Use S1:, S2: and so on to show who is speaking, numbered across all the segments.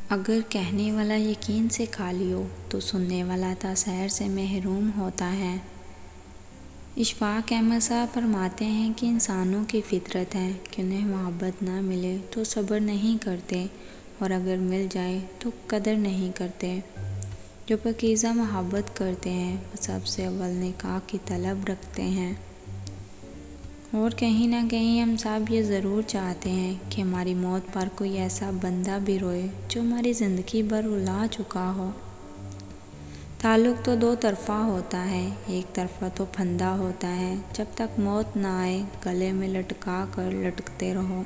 S1: اگر کہنے والا یقین سے خالی ہو تو سننے والا تاثیر سے محروم ہوتا ہے۔ اشفاق احمد صاحب فرماتے ہیں کہ انسانوں کی فطرت ہے کہ انہیں محبت نہ ملے تو صبر نہیں کرتے، اور اگر مل جائے تو قدر نہیں کرتے۔ جو پاکیزہ محبت کرتے ہیں وہ سب سے اول نکاح کی طلب رکھتے ہیں، اور کہیں نہ کہیں ہم سب یہ ضرور چاہتے ہیں کہ ہماری موت پر کوئی ایسا بندہ بھی روئے جو ہماری زندگی بھر رلا چکا ہو۔ تعلق تو دو طرفہ ہوتا ہے، ایک طرفہ تو پھندا ہوتا ہے، جب تک موت نہ آئے گلے میں لٹکا کر لٹکتے رہو۔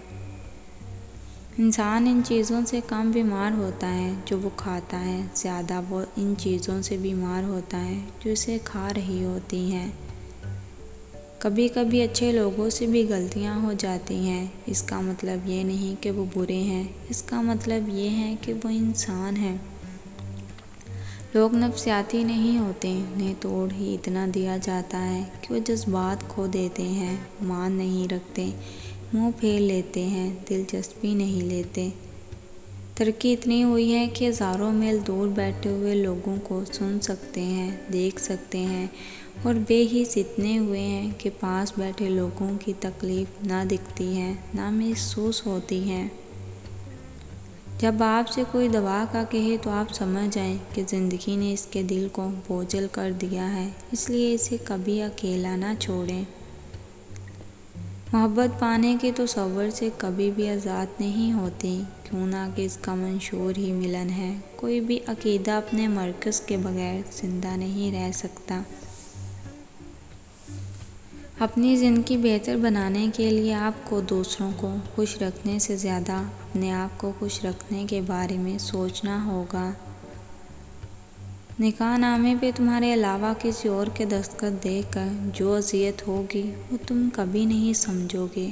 S1: انسان ان چیزوں سے کم بیمار ہوتا ہے جو وہ کھاتا ہے، زیادہ وہ ان چیزوں سے بیمار ہوتا ہے جو اسے کھا رہی ہوتی ہیں۔ کبھی کبھی اچھے لوگوں سے بھی غلطیاں ہو جاتی ہیں، اس کا مطلب یہ نہیں کہ وہ برے ہیں، اس کا مطلب یہ ہے کہ وہ انسان ہیں۔ لوگ نفسیاتی نہیں ہوتے، انہیں توڑ ہی اتنا دیا جاتا ہے کہ وہ جذبات کھو دیتے ہیں، مان نہیں رکھتے، منہ پھیر لیتے ہیں، دلچسپی نہیں لیتے۔ ترقی اتنی ہوئی ہے کہ ہزاروں میل دور بیٹھے ہوئے لوگوں کو سن سکتے ہیں، دیکھ سکتے ہیں، اور بے حس اتنے ہوئے ہیں کہ پاس بیٹھے لوگوں کی تکلیف نہ دکھتی ہے، نہ محسوس ہوتی ہے۔ جب آپ سے کوئی دوا کا کہے تو آپ سمجھ جائیں کہ زندگی نے اس کے دل کو بوجھل کر دیا ہے، اس لیے اسے کبھی اکیلا نہ چھوڑیں۔ محبت پانے کے تصور سے کبھی بھی آزاد نہیں ہوتی، کیوں نہ کہ اس کا منشور ہی ملن ہے۔ کوئی بھی عقیدہ اپنے مرکز کے بغیر زندہ نہیں رہ سکتا۔ اپنی زندگی بہتر بنانے کے لیے آپ کو دوسروں کو خوش رکھنے سے زیادہ اپنے آپ کو خوش رکھنے کے بارے میں سوچنا ہوگا۔ نکاح نامے پہ تمہارے علاوہ کسی اور کے دستخط دیکھ کر جو اذیت ہوگی وہ تم کبھی نہیں سمجھو گے۔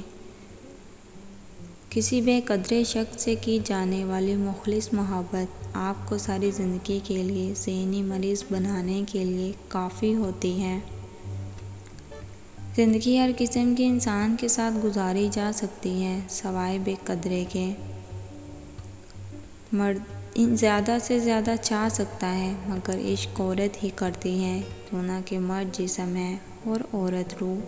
S1: کسی بے قدر شخص سے کی جانے والی مخلص محبت آپ کو ساری زندگی کے لیے ذہنی مریض بنانے کے لیے کافی ہوتی ہے۔ زندگی ہر قسم کے انسان کے ساتھ گزاری جا سکتی ہے سوائے بے قدرے کے۔ مرد زیادہ سے زیادہ چاہ سکتا ہے مگر عشق عورت ہی کرتی ہے، کیوں نہ کہ مرد جسم ہے اور عورت روح۔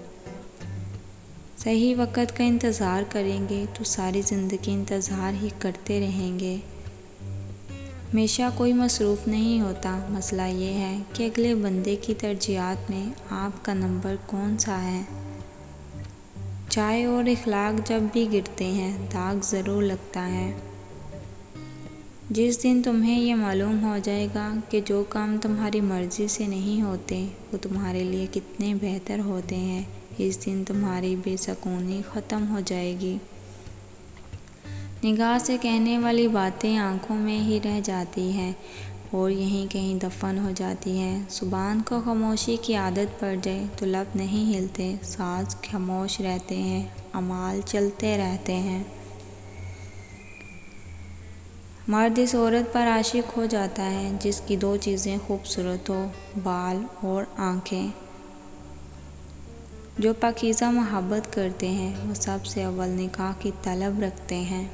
S1: صحیح وقت کا انتظار کریں گے تو ساری زندگی انتظار ہی کرتے رہیں گے۔ ہمیشہ کوئی مصروف نہیں ہوتا، مسئلہ یہ ہے کہ اگلے بندے کی ترجیحات میں آپ کا نمبر کون سا ہے۔ چائے اور اخلاق جب بھی گرتے ہیں داغ ضرور لگتا ہے۔ جس دن تمہیں یہ معلوم ہو جائے گا کہ جو کام تمہاری مرضی سے نہیں ہوتے وہ تمہارے لیے کتنے بہتر ہوتے ہیں، اس دن تمہاری بے سکونی ختم ہو جائے گی۔ نگاہ سے کہنے والی باتیں آنکھوں میں ہی رہ جاتی ہیں اور یہیں کہیں دفن ہو جاتی ہیں۔ زبان کو خاموشی کی عادت پڑ جائے تو لب نہیں ہلتے، ساز خاموش رہتے ہیں، اعمال چلتے رہتے ہیں۔ مرد اس عورت پر عاشق ہو جاتا ہے جس کی دو چیزیں خوبصورت ہو، بال اور آنکھیں۔ جو پاکیزہ محبت کرتے ہیں وہ سب سے اول نکاح کی طلب رکھتے ہیں۔